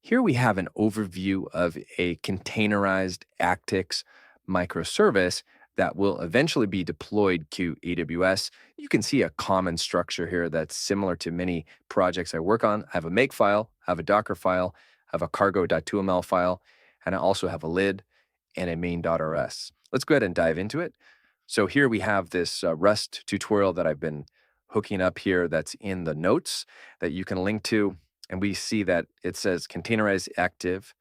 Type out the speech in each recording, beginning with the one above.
Here we have an overview of a containerized Actix microservice that will eventually be deployed to AWS. You can see a common structure here that's similar to many projects I work on. I have a make file, I have a Docker file, I have a cargo.toml file, and I also have a lid and a main.rs. Let's go ahead and dive into it. So here we have this Rust tutorial that I've been hooking up here that's in the notes that you can link to. And we see that it says containerized active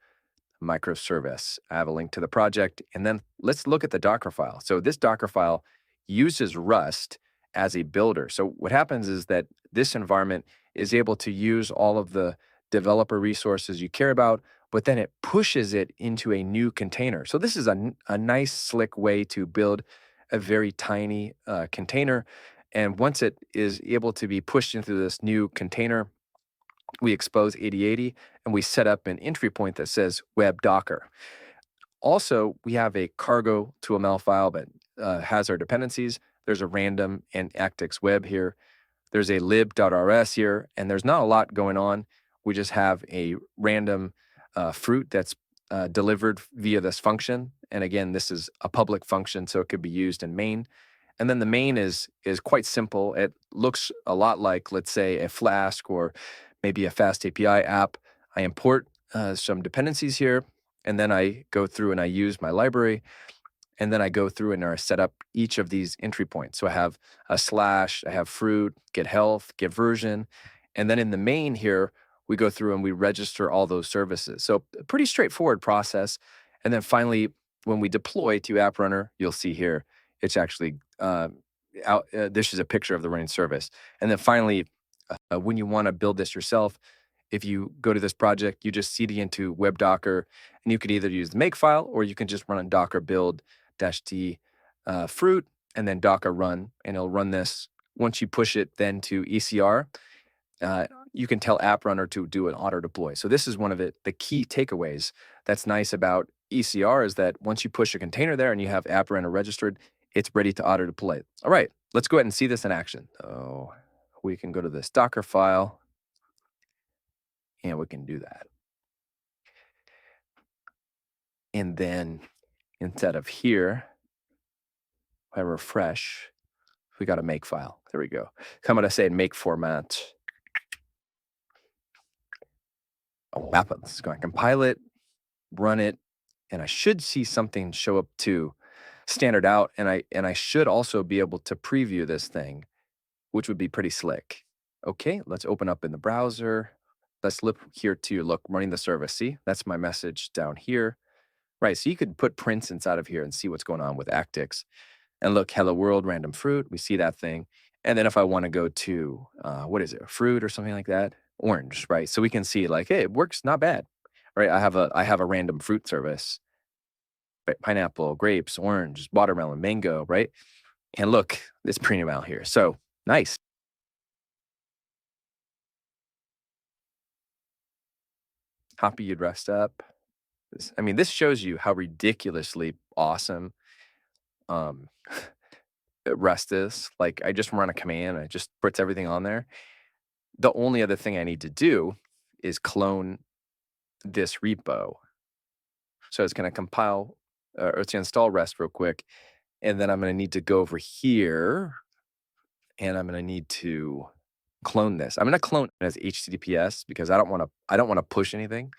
microservice. I have a link to the project. And then let's look at the Docker file. So this Docker file uses Rust as a builder. So what happens is that this environment is able to use all of the developer resources you care about, but then it pushes it into a new container. So this is a nice, slick way to build a very tiny container. And once it is able to be pushed into this new container, we expose 8080 and we set up an entry point that says web Docker. Also, we have a cargo toml file that has our dependencies. There's a random and Actix web here. There's a lib.rs here, and there's not a lot going on. We just have a random fruit that's delivered via this function. And again, this is a public function, so it could be used in main. And then the main is quite simple. It looks a lot like, let's say, a Flask or maybe a Fast API app. I import some dependencies here, and then I go through and I use my library, and then I go through and I set up each of these entry points. So I have a slash, I have fruit, get health, get version, and then in the main here, we go through and we register all those services. So a pretty straightforward process. And then finally, when we deploy to App Runner, you'll see here, it's actually this is a picture of the running service. And then finally, when you want to build this yourself, if you go to this project, you just cd into web Docker, and you could either use the make file or you can just run a docker build -d fruit and then docker run, and it'll run this. Once you push it then to ECR, you can tell App Runner to do an auto deploy. So this is one of the key takeaways that's nice about ECR is that once you push a container there and you have App Runner registered, it's ready to auto deploy. All right, let's go ahead and see this in action. So we can go to this Docker file and we can do that. And then instead of here, if I refresh, we got a make file. There we go. I'm going to say make format. Oh, what happens? It's going to compile it, run it, and I should see something show up to standard out. And I should also be able to preview this thing, which would be pretty slick. Okay, let's open up in the browser. Let's look here to look running the service. See, that's my message down here. Right, so you could put prints inside of here and see what's going on with Actix. And look, hello world, random fruit. We see that thing. And then if I want to go to, what is it, fruit or something like that? Orange, right? So we can see like, hey, it works not bad, right? I have a random fruit service, right? Pineapple, grapes, orange, watermelon, mango, right? And look, it's premium out here. So nice. Happy you'd rest up. I mean, this shows you how ridiculously awesome Rust is. Like, I just run a command, it just puts everything on there. The only other thing I need to do is clone this repo. So it's going to compile, or it's going to install Rust real quick, and then I'm going to need to go over here, and I'm going to need to clone this. I'm going to clone it as HTTPS because I don't want to push anything.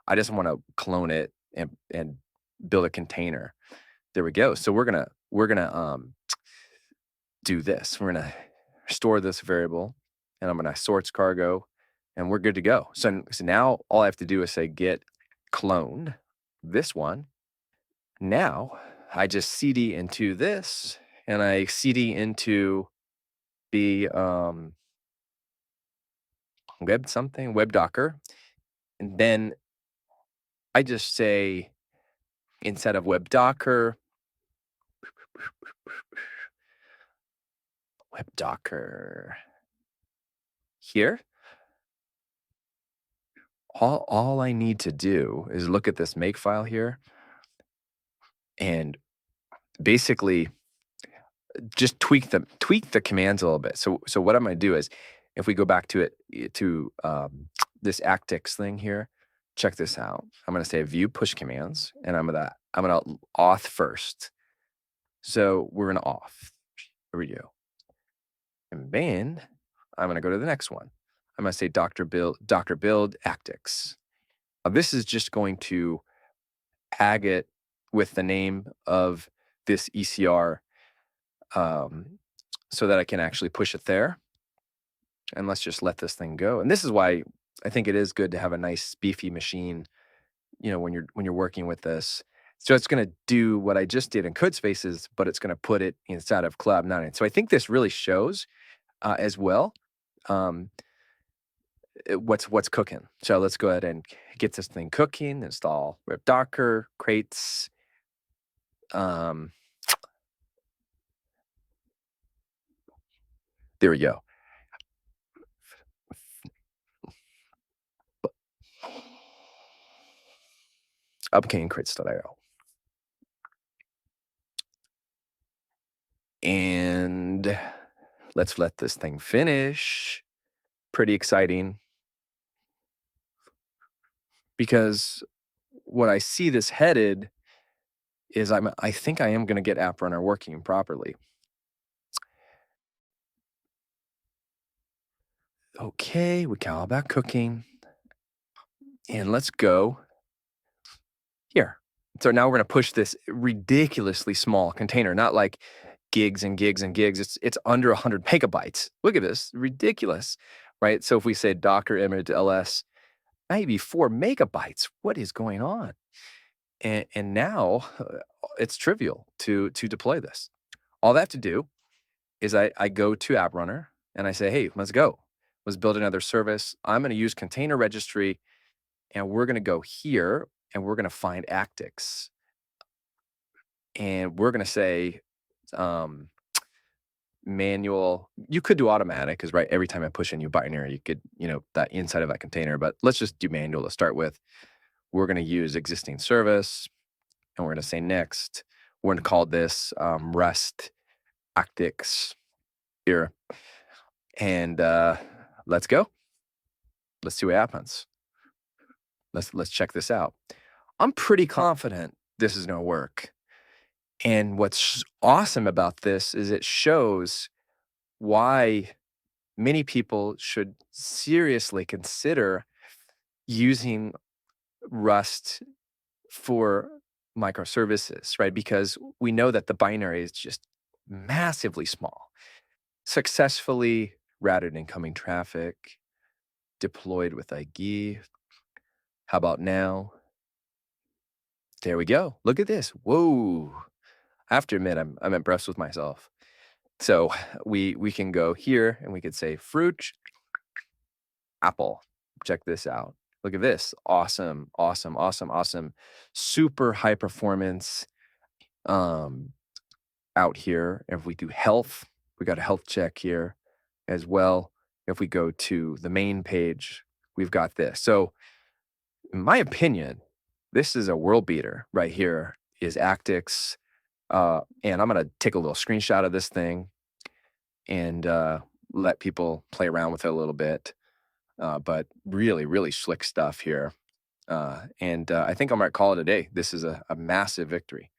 I just want to clone it and build a container. There we go. So we're gonna do this. We're gonna store this variable, and I'm gonna source cargo, and we're good to go. So now all I have to do is say git clone this one. Now I just cd into this, and I cd into the web Docker, and then I just say instead of web Docker, web Docker here. All I need to do is look at this make file here and basically just tweak the commands a little bit. So what I'm going to do is, if we go back to it to this Actix thing here, check this out. I'm going to say view push commands, and I'm going to auth first. So we're going to auth. Here we go. And then I'm going to go to the next one. I'm going to say doctor build actics. This is just going to tag it with the name of this ECR so that I can actually push it there. And let's just let this thing go. And this is why I think it is good to have a nice beefy machine, when you're working with this. So it's going to do what I just did in code spaces, but it's going to put it inside of Collab 9. So I think this really shows as well what's cooking. So let's go ahead and get this thing cooking. Install rip docker crates. There we go. Upcanecrates.io. And let's let this thing finish. Pretty exciting. Because what I see this headed is I think I am going to get app runner working properly. Okay, we got all about cooking. And let's go here. So now we're going to push this ridiculously small container, not like gigs and gigs and gigs. It's under 100 megabytes. Look at this, ridiculous, right? So if we say Docker image ls, maybe 4 megabytes, what is going on? And now it's trivial to deploy this. All I have to do is I go to app runner and I say, hey, let's go. Let's build another service. I'm going to use container registry, and we're going to go here and we're going to find actics. And we're going to say manual. You could do automatic because, right, every time I push a new binary, you could, that inside of that container. But let's just do manual to start with. We're going to use existing service, and we're going to say next. We're going to call this rest actics here. And let's go. Let's see what happens. Let's check this out. I'm pretty confident this is going to work. And what's awesome about this is it shows why many people should seriously consider using Rust for microservices, right? Because we know that the binary is just massively small. Successfully routed incoming traffic, deployed with IGE. How about now? There we go. Look at this. Whoa. I have to admit, I'm impressed with myself. So we can go here and we could say fruit, apple. Check this out. Look at this. Awesome, awesome, awesome, awesome. Super high performance out here. If we do health, we got a health check here as well. If we go to the main page, we've got this. So in my opinion, this is a world beater right here is Actics. And I'm going to take a little screenshot of this thing and let people play around with it a little bit. But really, really slick stuff here. And I think I might call it a day. This is a massive victory.